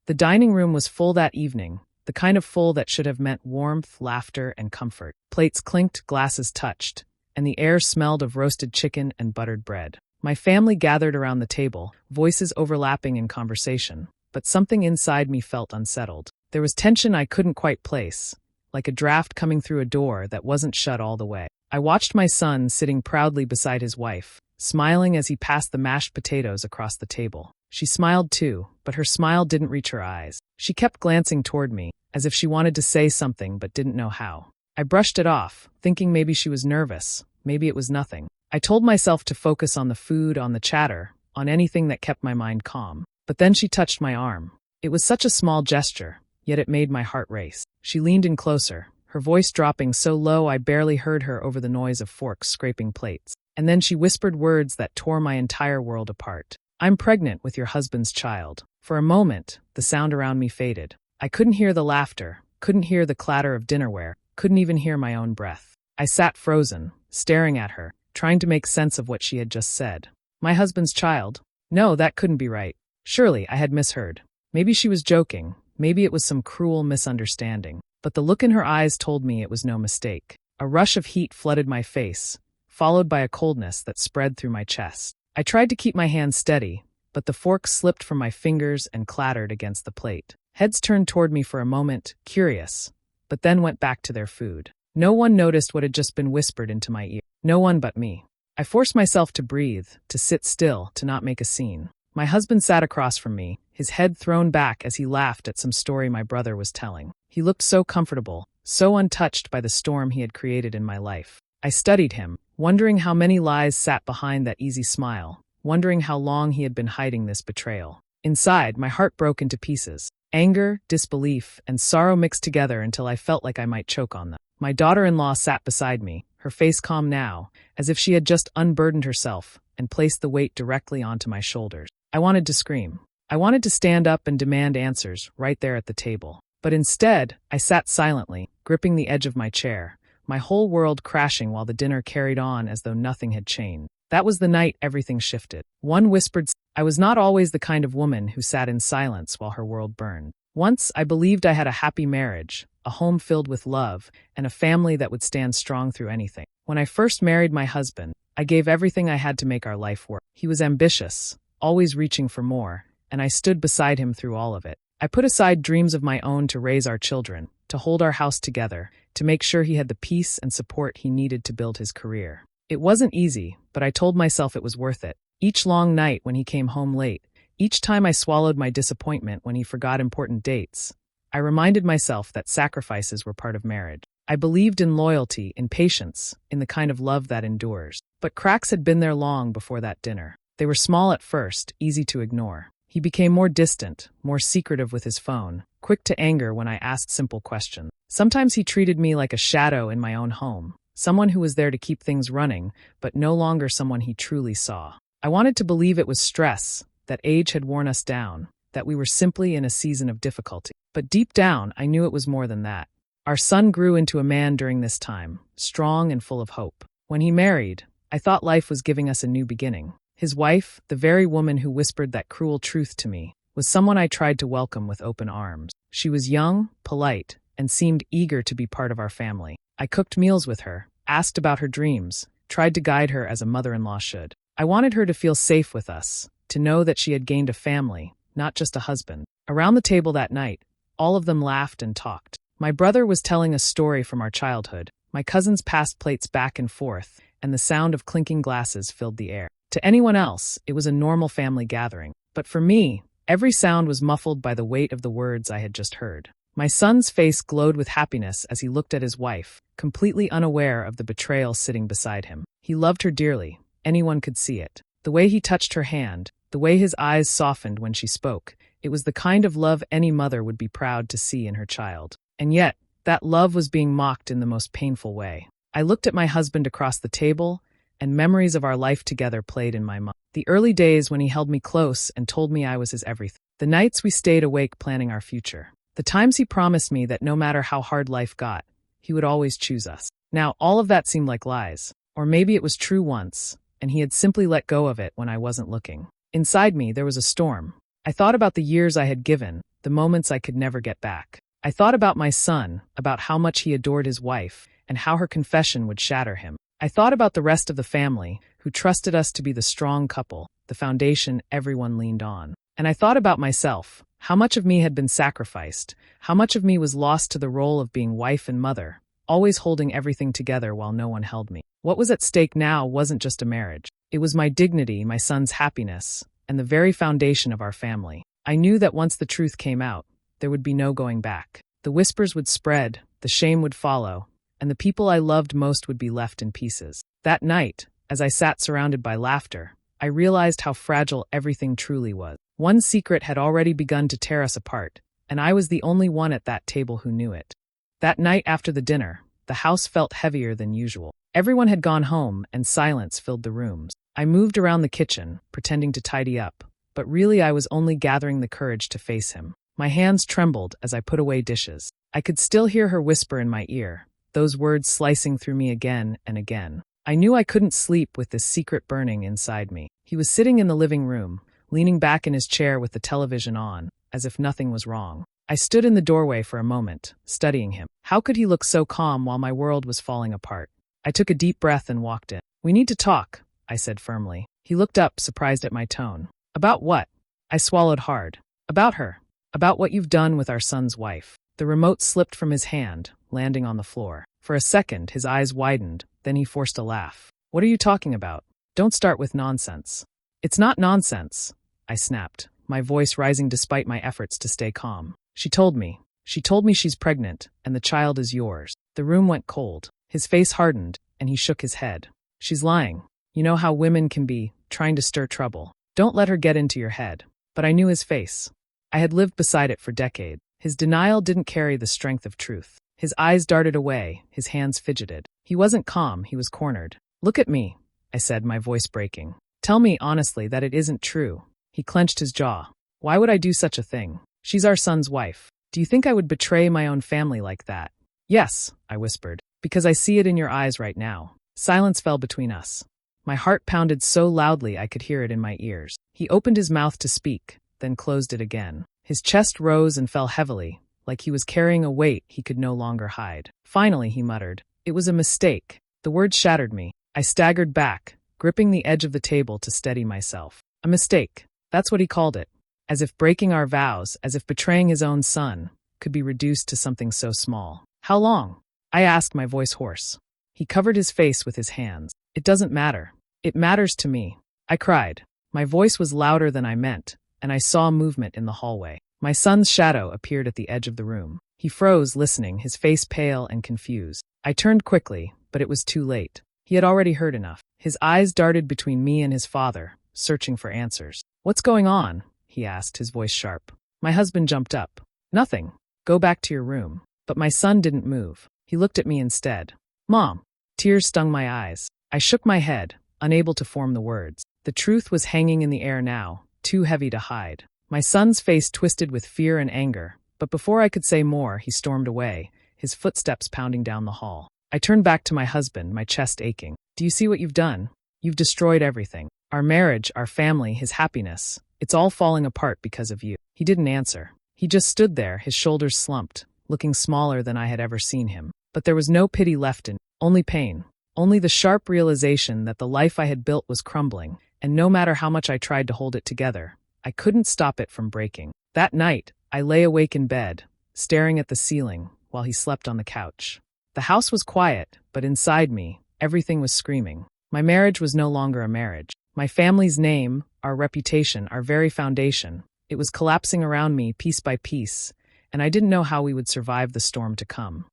The dining room was full that evening, the kind of full that should have meant warmth, laughter, and comfort. Plates clinked, glasses touched, and the air smelled of roasted chicken and buttered bread. My family gathered around the table, voices overlapping in conversation, but something inside me felt unsettled. There was tension I couldn't quite place, like a draft coming through a door that wasn't shut all the way. I watched my son sitting proudly beside his wife, smiling as he passed the mashed potatoes across the table. She smiled too, but her smile didn't reach her eyes. She kept glancing toward me, as if she wanted to say something but didn't know how. I brushed it off, thinking maybe she was nervous, maybe it was nothing. I told myself to focus on the food, on the chatter, on anything that kept my mind calm. But then she touched my arm. It was such a small gesture, yet it made my heart race. She leaned in closer, her voice dropping so low I barely heard her over the noise of forks scraping plates. And then she whispered words that tore my entire world apart. "I'm pregnant with your husband's child." For a moment, the sound around me faded. I couldn't hear the laughter, couldn't hear the clatter of dinnerware, couldn't even hear my own breath. I sat frozen, staring at her, trying to make sense of what she had just said. My husband's child? No, that couldn't be right. Surely I had misheard. Maybe she was joking, maybe it was some cruel misunderstanding. But the look in her eyes told me it was no mistake. A rush of heat flooded my face, followed by a coldness that spread through my chest. I tried to keep my hands steady, but the fork slipped from my fingers and clattered against the plate. Heads turned toward me for a moment, curious, but then went back to their food. No one noticed what had just been whispered into my ear. No one but me. I forced myself to breathe, to sit still, to not make a scene. My husband sat across from me, his head thrown back as he laughed at some story my brother was telling. He looked so comfortable, so untouched by the storm he had created in my life. I studied him, wondering how many lies sat behind that easy smile, wondering how long he had been hiding this betrayal. Inside, my heart broke into pieces. Anger, disbelief, and sorrow mixed together until I felt like I might choke on them. My daughter-in-law sat beside me, her face calm now, as if she had just unburdened herself and placed the weight directly onto my shoulders. I wanted to scream. I wanted to stand up and demand answers right there at the table. But instead, I sat silently, gripping the edge of my chair, my whole world crashing while the dinner carried on as though nothing had changed. That was the night everything shifted. One whispered, I was not always the kind of woman who sat in silence while her world burned. Once I believed I had a happy marriage, a home filled with love, and a family that would stand strong through anything. When I first married my husband, I gave everything I had to make our life work. He was ambitious, always reaching for more, and I stood beside him through all of it. I put aside dreams of my own to raise our children, to hold our house together, to make sure he had the peace and support he needed to build his career. It wasn't easy, but I told myself it was worth it. Each long night when he came home late, each time I swallowed my disappointment when he forgot important dates, I reminded myself that sacrifices were part of marriage. I believed in loyalty, in patience, in the kind of love that endures. But cracks had been there long before that dinner. They were small at first, easy to ignore. He became more distant, more secretive with his phone, quick to anger when I asked simple questions. Sometimes he treated me like a shadow in my own home, someone who was there to keep things running, but no longer someone he truly saw. I wanted to believe it was stress, that age had worn us down, that we were simply in a season of difficulty. But deep down, I knew it was more than that. Our son grew into a man during this time, strong and full of hope. When he married, I thought life was giving us a new beginning. His wife, the very woman who whispered that cruel truth to me, was someone I tried to welcome with open arms. She was young, polite, and seemed eager to be part of our family. I cooked meals with her, asked about her dreams, tried to guide her as a mother-in-law should. I wanted her to feel safe with us, to know that she had gained a family, not just a husband. Around the table that night, all of them laughed and talked. My brother was telling a story from our childhood. My cousins passed plates back and forth, and the sound of clinking glasses filled the air. To anyone else, it was a normal family gathering. But for me, every sound was muffled by the weight of the words I had just heard. My son's face glowed with happiness as he looked at his wife, completely unaware of the betrayal sitting beside him. He loved her dearly. Anyone could see it. The way he touched her hand, the way his eyes softened when she spoke, it was the kind of love any mother would be proud to see in her child. And yet, that love was being mocked in the most painful way. I looked at my husband across the table, and memories of our life together played in my mind. The early days when he held me close and told me I was his everything. The nights we stayed awake planning our future. The times he promised me that no matter how hard life got, he would always choose us. Now, all of that seemed like lies. Or maybe it was true once, and he had simply let go of it when I wasn't looking. Inside me, there was a storm. I thought about the years I had given, the the moments I could never get back. I thought about my son, about how much he adored his wife, and how her confession would shatter him. I thought about the rest of the family, who trusted us to be the strong couple, the foundation everyone leaned on. And I thought about myself, how much of me had been sacrificed, how much of me was lost to the role of being wife and mother, always holding everything together while no one held me. What was at stake now wasn't just a marriage. It was my dignity, my son's happiness, and the very foundation of our family. I knew that once the truth came out, there would be no going back. The whispers would spread, the shame would follow, and the people I loved most would be left in pieces. That night, as I sat surrounded by laughter, I realized how fragile everything truly was. One secret had already begun to tear us apart, and I was the only one at that table who knew it. That night after the dinner, the house felt heavier than usual. Everyone had gone home, and silence filled the rooms. I moved around the kitchen, pretending to tidy up, but really I was only gathering the courage to face him. My hands trembled as I put away dishes. I could still hear her whisper in my ear, those words slicing through me again and again. I knew I couldn't sleep with this secret burning inside me. He was sitting in the living room, leaning back in his chair with the television on, as if nothing was wrong. I stood in the doorway for a moment, studying him. How could he look so calm while my world was falling apart? I took a deep breath and walked in. "We need to talk," I said firmly. He looked up, surprised at my tone. "About what?" I swallowed hard. "About her. About what you've done with our son's wife." The remote slipped from his hand, landing on the floor. For a second, his eyes widened, then he forced a laugh. "What are you talking about? Don't start with nonsense." "It's not nonsense," I snapped, my voice rising despite my efforts to stay calm. She told me she's pregnant, and the child is yours." The room went cold. His face hardened, and he shook his head. "She's lying. You know how women can be, trying to stir trouble. Don't let her get into your head." But I knew his face. I had lived beside it for decades. His denial didn't carry the strength of truth. His eyes darted away, his hands fidgeted. He wasn't calm, he was cornered. "Look at me," I said, my voice breaking. "Tell me honestly that it isn't true." He clenched his jaw. "Why would I do such a thing? She's our son's wife. Do you think I would betray my own family like that?" "Yes," I whispered, "because I see it in your eyes right now." Silence fell between us. My heart pounded so loudly I could hear it in my ears. He opened his mouth to speak, then closed it again. His chest rose and fell heavily, like he was carrying a weight he could no longer hide. Finally, he muttered, "It was a mistake." The words shattered me. I staggered back, gripping the edge of the table to steady myself. A mistake. That's what he called it. As if breaking our vows, as if betraying his own son, could be reduced to something so small. "How long?" I asked, my voice hoarse. He covered his face with his hands. "It doesn't matter. It matters to me." I cried. My voice was louder than I meant, and I saw movement in the hallway. My son's shadow appeared at the edge of the room. He froze, listening, his face pale and confused. I turned quickly, but it was too late. He had already heard enough. His eyes darted between me and his father, searching for answers. "What's going on?" he asked, his voice sharp. My husband jumped up. "Nothing. Go back to your room." But my son didn't move. He looked at me instead. "Mom." Tears stung my eyes. I shook my head, unable to form the words. The truth was hanging in the air now, too heavy to hide. My son's face twisted with fear and anger, but before I could say more, he stormed away, his footsteps pounding down the hall. I turned back to my husband, my chest aching. "Do you see what you've done? You've destroyed everything. Our marriage, our family, his happiness. It's all falling apart because of you." He didn't answer. He just stood there, his shoulders slumped, looking smaller than I had ever seen him. But there was no pity left in me, only pain. Only the sharp realization that the life I had built was crumbling, and no matter how much I tried to hold it together, I couldn't stop it from breaking. That night, I lay awake in bed, staring at the ceiling, while he slept on the couch. The house was quiet, but inside me, everything was screaming. My marriage was no longer a marriage. My family's name, our reputation, our very foundation, it was collapsing around me piece by piece, and I didn't know how we would survive the storm to come.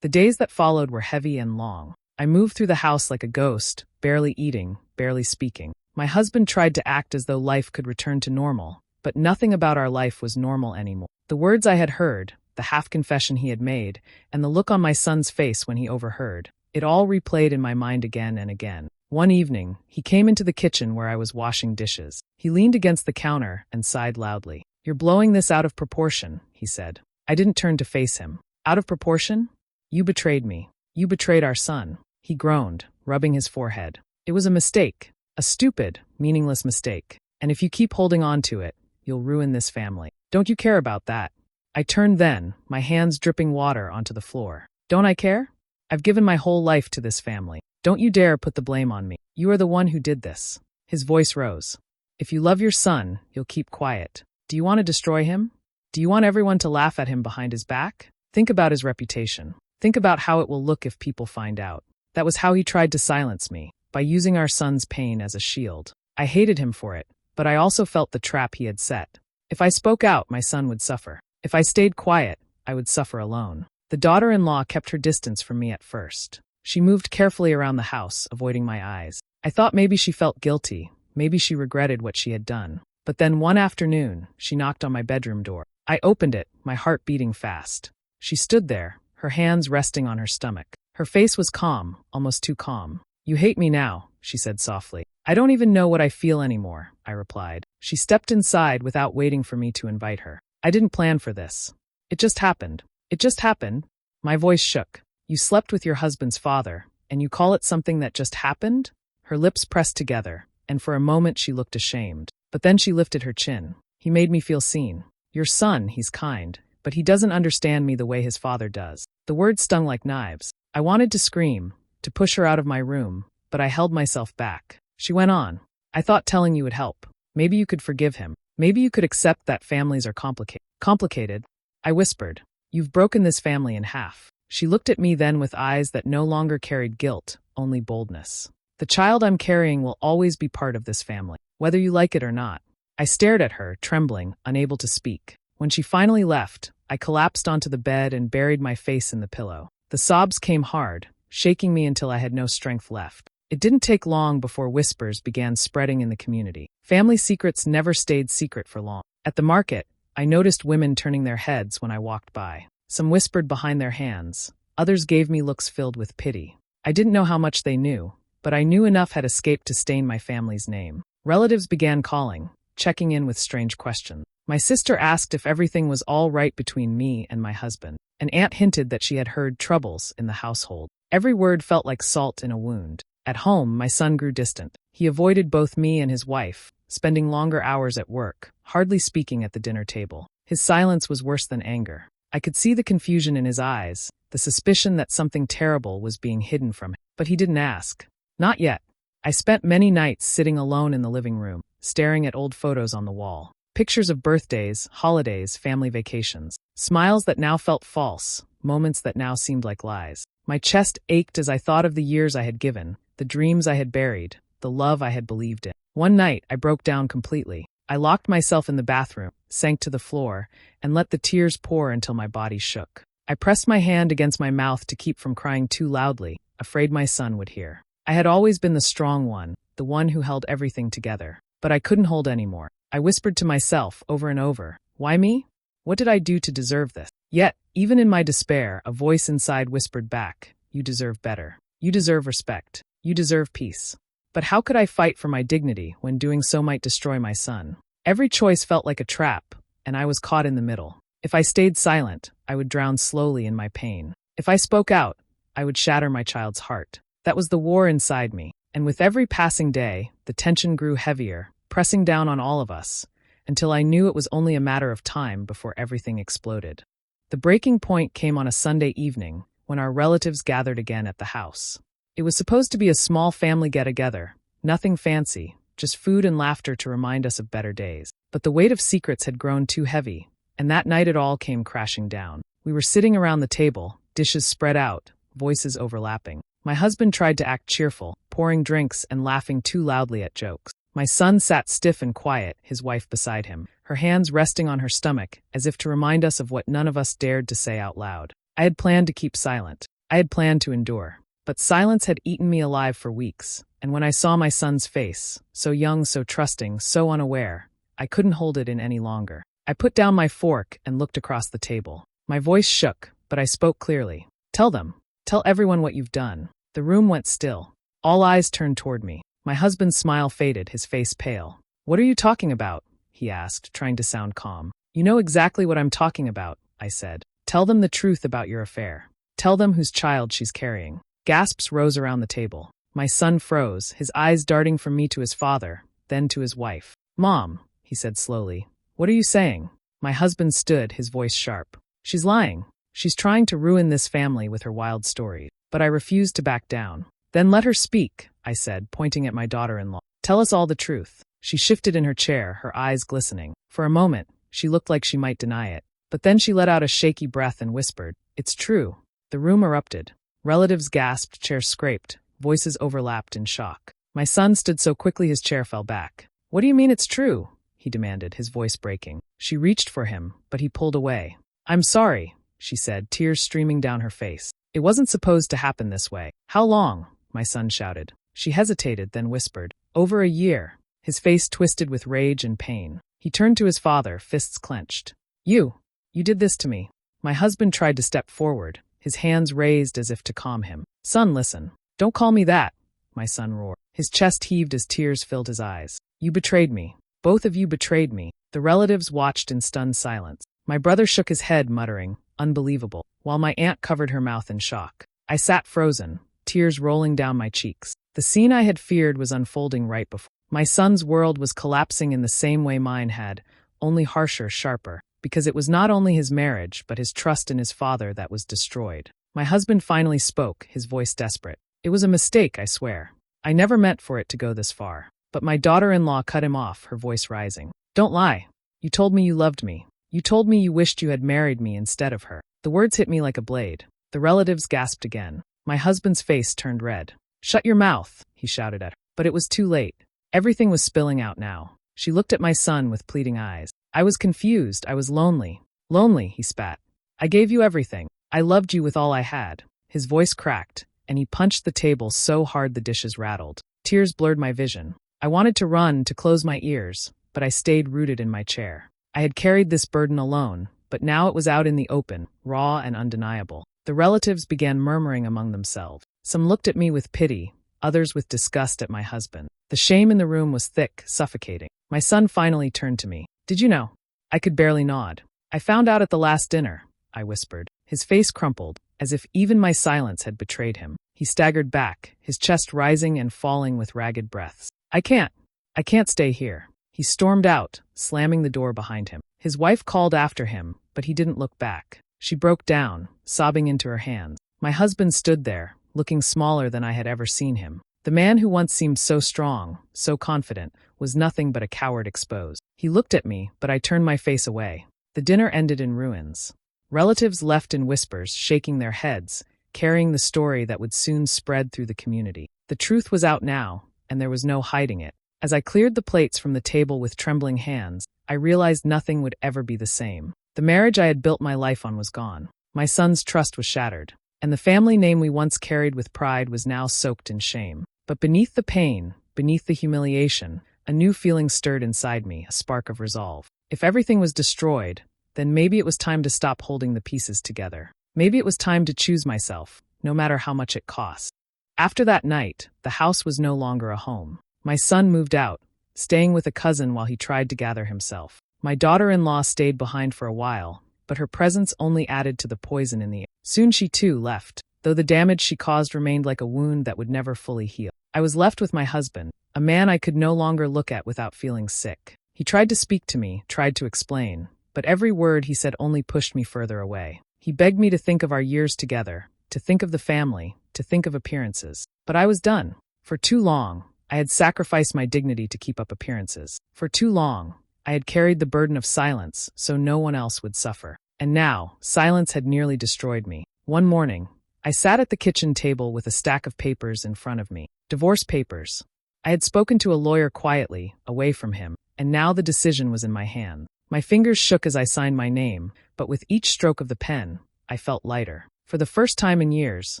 The days that followed were heavy and long. I moved through the house like a ghost, barely eating, barely speaking. My husband tried to act as though life could return to normal, but nothing about our life was normal anymore. The words I had heard, the half-confession he had made, and the look on my son's face when he overheard, it all replayed in my mind again and again. One evening, he came into the kitchen where I was washing dishes. He leaned against the counter and sighed loudly. "You're blowing this out of proportion," he said. I didn't turn to face him. "Out of proportion? You betrayed me. You betrayed our son." He groaned, rubbing his forehead. "It was a mistake. A stupid, meaningless mistake. And if you keep holding on to it, you'll ruin this family. Don't you care about that?" I turned then, my hands dripping water onto the floor. Don't I care? I've given my whole life to this family. Don't you dare put the blame on me. You are the one who did this. His voice rose. If you love your son, you'll keep quiet. Do you want to destroy him? Do you want everyone to laugh at him behind his back? Think about his reputation. Think about how it will look if people find out. That was how he tried to silence me, by using our son's pain as a shield. I hated him for it, but I also felt the trap he had set. If I spoke out, my son would suffer. If I stayed quiet, I would suffer alone. The daughter-in-law kept her distance from me at first. She moved carefully around the house, avoiding my eyes. I thought maybe she felt guilty, maybe she regretted what she had done. But then one afternoon, she knocked on my bedroom door. I opened it, my heart beating fast. She stood there, her hands resting on her stomach. Her face was calm, almost too calm. You hate me now, she said softly. I don't even know what I feel anymore, I replied. She stepped inside without waiting for me to invite her. I didn't plan for this. It just happened. It just happened. My voice shook. You slept with your husband's father, and you call it something that just happened? Her lips pressed together, and for a moment she looked ashamed. But then she lifted her chin. He made me feel seen. Your son, he's kind, but he doesn't understand me the way his father does. The words stung like knives. I wanted to scream, to push her out of my room, but I held myself back. She went on. I thought telling you would help. Maybe you could forgive him. Maybe you could accept that families are complicated. Complicated? I whispered. You've broken this family in half. She looked at me then with eyes that no longer carried guilt, only boldness. The child I'm carrying will always be part of this family, whether you like it or not. I stared at her, trembling, unable to speak. When she finally left, I collapsed onto the bed and buried my face in the pillow. The sobs came hard, shaking me until I had no strength left. It didn't take long before whispers began spreading in the community. Family secrets never stayed secret for long. At the market, I noticed women turning their heads when I walked by. Some whispered behind their hands. Others gave me looks filled with pity. I didn't know how much they knew, but I knew enough had escaped to stain my family's name. Relatives began calling, checking in with strange questions. My sister asked if everything was all right between me and my husband. An aunt hinted that she had heard troubles in the household. Every word felt like salt in a wound. At home, my son grew distant. He avoided both me and his wife, spending longer hours at work, hardly speaking at the dinner table. His silence was worse than anger. I could see the confusion in his eyes, the suspicion that something terrible was being hidden from him. But he didn't ask. Not yet. I spent many nights sitting alone in the living room, staring at old photos on the wall. Pictures of birthdays, holidays, family vacations. Smiles that now felt false, moments that now seemed like lies. My chest ached as I thought of the years I had given, the dreams I had buried, the love I had believed in. One night, I broke down completely. I locked myself in the bathroom, sank to the floor, and let the tears pour until my body shook. I pressed my hand against my mouth to keep from crying too loudly, afraid my son would hear. I had always been the strong one, the one who held everything together. But I couldn't hold anymore. I whispered to myself over and over, why me? What did I do to deserve this? Yet, even in my despair, a voice inside whispered back, you deserve better. You deserve respect. You deserve peace. But how could I fight for my dignity when doing so might destroy my son? Every choice felt like a trap, and I was caught in the middle. If I stayed silent, I would drown slowly in my pain. If I spoke out, I would shatter my child's heart. That was the war inside me, and with every passing day, the tension grew heavier, pressing down on all of us, until I knew it was only a matter of time before everything exploded. The breaking point came on a Sunday evening, when our relatives gathered again at the house. It was supposed to be a small family get-together, nothing fancy, just food and laughter to remind us of better days. But the weight of secrets had grown too heavy, and that night it all came crashing down. We were sitting around the table, dishes spread out, voices overlapping. My husband tried to act cheerful, pouring drinks and laughing too loudly at jokes. My son sat stiff and quiet, his wife beside him, her hands resting on her stomach, as if to remind us of what none of us dared to say out loud. I had planned to keep silent. I had planned to endure. But silence had eaten me alive for weeks, and when I saw my son's face, so young, so trusting, so unaware, I couldn't hold it in any longer. I put down my fork and looked across the table. My voice shook, but I spoke clearly. Tell them. Tell everyone what you've done. The room went still. All eyes turned toward me. My husband's smile faded, his face pale. What are you talking about? He asked, trying to sound calm. You know exactly what I'm talking about, I said. Tell them the truth about your affair. Tell them whose child she's carrying. Gasps rose around the table. My son froze, his eyes darting from me to his father, then to his wife. Mom, he said slowly, what are you saying? My husband stood, his voice sharp. She's lying. She's trying to ruin this family with her wild stories. But I refused to back down. Then let her speak, I said, pointing at my daughter-in-law. Tell us all the truth. She shifted in her chair, her eyes glistening. For a moment, she looked like she might deny it. But then she let out a shaky breath and whispered, "It's true." The room erupted. Relatives gasped, chairs scraped, voices overlapped in shock. My son stood so quickly his chair fell back. "What do you mean it's true?" he demanded, his voice breaking. She reached for him, but he pulled away. "I'm sorry," she said, tears streaming down her face. "It wasn't supposed to happen this way." "How long?" my son shouted. She hesitated, then whispered, "Over a year." His face twisted with rage and pain. He turned to his father, fists clenched. You did this to me." My husband tried to step forward, his hands raised as if to calm him. "Son, listen. Don't call me that," my son roared. His chest heaved as tears filled his eyes. "You betrayed me. Both of you betrayed me." The relatives watched in stunned silence. My brother shook his head, muttering, "Unbelievable," while my aunt covered her mouth in shock. I sat frozen, tears rolling down my cheeks. The scene I had feared was unfolding right before. My son's world was collapsing in the same way mine had, only harsher, sharper, because it was not only his marriage, but his trust in his father that was destroyed. My husband finally spoke, his voice desperate. "It was a mistake, I swear. I never meant for it to go this far." But my daughter-in-law cut him off, her voice rising. "Don't lie. You told me you loved me. You told me you wished you had married me instead of her." The words hit me like a blade. The relatives gasped again. My husband's face turned red. "Shut your mouth," he shouted at her. But it was too late. Everything was spilling out now. She looked at my son with pleading eyes. "I was confused. I was lonely." "Lonely," he spat. "I gave you everything. I loved you with all I had." His voice cracked, and he punched the table so hard the dishes rattled. Tears blurred my vision. I wanted to run, to close my ears, but I stayed rooted in my chair. I had carried this burden alone, but now it was out in the open, raw and undeniable. The relatives began murmuring among themselves. Some looked at me with pity, others with disgust at my husband. The shame in the room was thick, suffocating. My son finally turned to me. "Did you know?" I could barely nod. "I found out at the last dinner," I whispered. His face crumpled, as if even my silence had betrayed him. He staggered back, his chest rising and falling with ragged breaths. I can't stay here." He stormed out, slamming the door behind him. His wife called after him, but he didn't look back. She broke down, sobbing into her hands. My husband stood there, looking smaller than I had ever seen him. The man who once seemed so strong, so confident, was nothing but a coward exposed. He looked at me, but I turned my face away. The dinner ended in ruins. Relatives left in whispers, shaking their heads, carrying the story that would soon spread through the community. The truth was out now, and there was no hiding it. As I cleared the plates from the table with trembling hands, I realized nothing would ever be the same. The marriage I had built my life on was gone. My son's trust was shattered, and the family name we once carried with pride was now soaked in shame. But beneath the pain, beneath the humiliation, a new feeling stirred inside me, a spark of resolve. If everything was destroyed, then maybe it was time to stop holding the pieces together. Maybe it was time to choose myself, no matter how much it cost. After that night, the house was no longer a home. My son moved out, staying with a cousin while he tried to gather himself. My daughter-in-law stayed behind for a while, but her presence only added to the poison in the air. Soon she too left, though the damage she caused remained like a wound that would never fully heal. I was left with my husband, a man I could no longer look at without feeling sick. He tried to speak to me, tried to explain, but every word he said only pushed me further away. He begged me to think of our years together, to think of the family, to think of appearances. But I was done. For too long, I had sacrificed my dignity to keep up appearances. For too long, I had carried the burden of silence so no one else would suffer. And now, silence had nearly destroyed me. One morning, I sat at the kitchen table with a stack of papers in front of me. Divorce papers. I had spoken to a lawyer quietly, away from him, and now the decision was in my hand. My fingers shook as I signed my name, but with each stroke of the pen, I felt lighter. For the first time in years,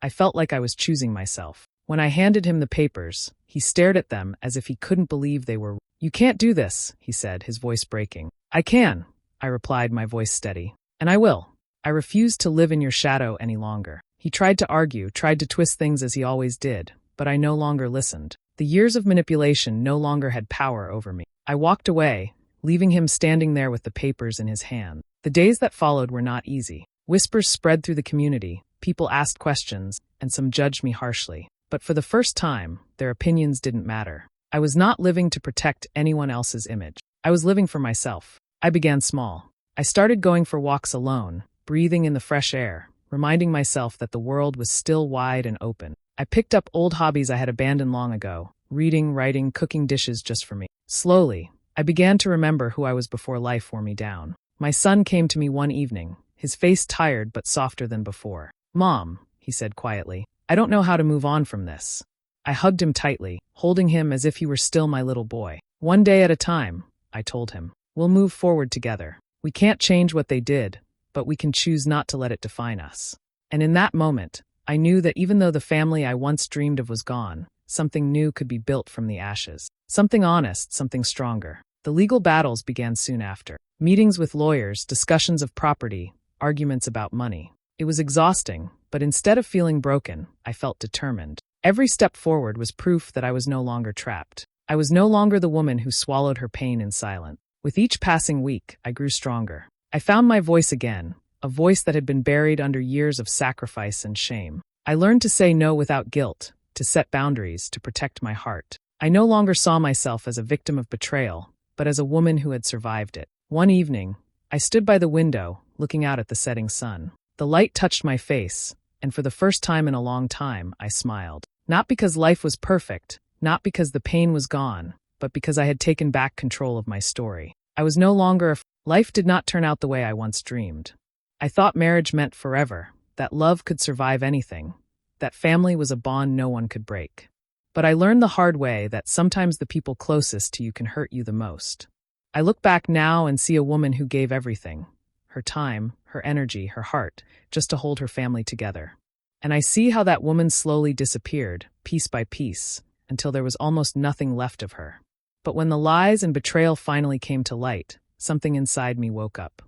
I felt like I was choosing myself. When I handed him the papers, he stared at them as if he couldn't believe they were. "You can't do this," he said, his voice breaking. "I can," I replied, my voice steady. "And I will. I refuse to live in your shadow any longer." He tried to argue, tried to twist things as he always did, but I no longer listened. The years of manipulation no longer had power over me. I walked away, leaving him standing there with the papers in his hand. The days that followed were not easy. Whispers spread through the community, people asked questions, and some judged me harshly. But for the first time, their opinions didn't matter. I was not living to protect anyone else's image. I was living for myself. I began small. I started going for walks alone, breathing in the fresh air, reminding myself that the world was still wide and open. I picked up old hobbies I had abandoned long ago, reading, writing, cooking dishes just for me. Slowly, I began to remember who I was before life wore me down. My son came to me one evening, his face tired but softer than before. "Mom," he said quietly, "I don't know how to move on from this." I hugged him tightly, holding him as if he were still my little boy. "One day at a time," I told him. "We'll move forward together. We can't change what they did, but we can choose not to let it define us." And in that moment, I knew that even though the family I once dreamed of was gone, something new could be built from the ashes. Something honest, something stronger. The legal battles began soon after. Meetings with lawyers, discussions of property, arguments about money. It was exhausting, but instead of feeling broken, I felt determined. Every step forward was proof that I was no longer trapped. I was no longer the woman who swallowed her pain in silence. With each passing week, I grew stronger. I found my voice again, a voice that had been buried under years of sacrifice and shame. I learned to say no without guilt, to set boundaries, to protect my heart. I no longer saw myself as a victim of betrayal, but as a woman who had survived it. One evening, I stood by the window, looking out at the setting sun. The light touched my face, and for the first time in a long time, I smiled. Not because life was perfect, not because the pain was gone, but because I had taken back control of my story. I was no longer life did not turn out the way I once dreamed. I thought marriage meant forever, that love could survive anything, that family was a bond no one could break. But I learned the hard way that sometimes the people closest to you can hurt you the most. I look back now and see a woman who gave everything, her time, her energy, her heart, just to hold her family together. And I see how that woman slowly disappeared, piece by piece, until there was almost nothing left of her. But when the lies and betrayal finally came to light, something inside me woke up.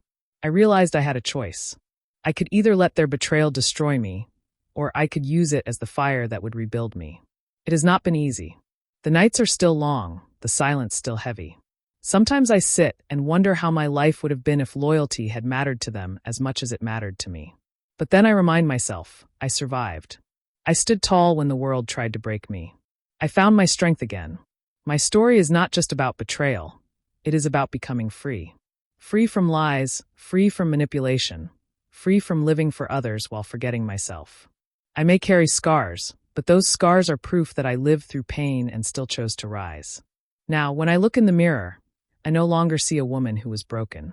I realized I had a choice. I could either let their betrayal destroy me, or I could use it as the fire that would rebuild me. It has not been easy. The nights are still long, the silence still heavy. Sometimes I sit and wonder how my life would have been if loyalty had mattered to them as much as it mattered to me. But then I remind myself, I survived. I stood tall when the world tried to break me. I found my strength again. My story is not just about betrayal. It is about becoming free. Free from lies, free from manipulation, free from living for others while forgetting myself. I may carry scars, but those scars are proof that I lived through pain and still chose to rise. Now, when I look in the mirror, I no longer see a woman who was broken.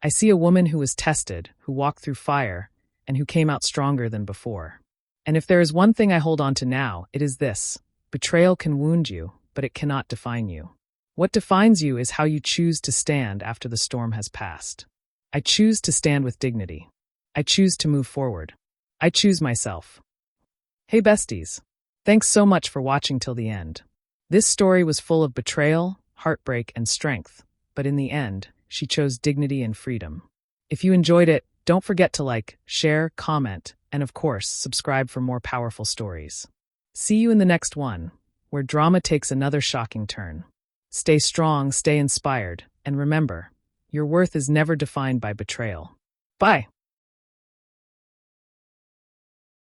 I see a woman who was tested, who walked through fire, and who came out stronger than before. And if there is one thing I hold on to now, it is this. Betrayal can wound you, but it cannot define you. What defines you is how you choose to stand after the storm has passed. I choose to stand with dignity. I choose to move forward. I choose myself. Hey besties. Thanks so much for watching till the end. This story was full of betrayal, heartbreak, and strength, but in the end, she chose dignity and freedom. If you enjoyed it, don't forget to like, share, comment, and of course, subscribe for more powerful stories. See you in the next one, where drama takes another shocking turn. Stay strong, stay inspired, and remember, your worth is never defined by betrayal. Bye.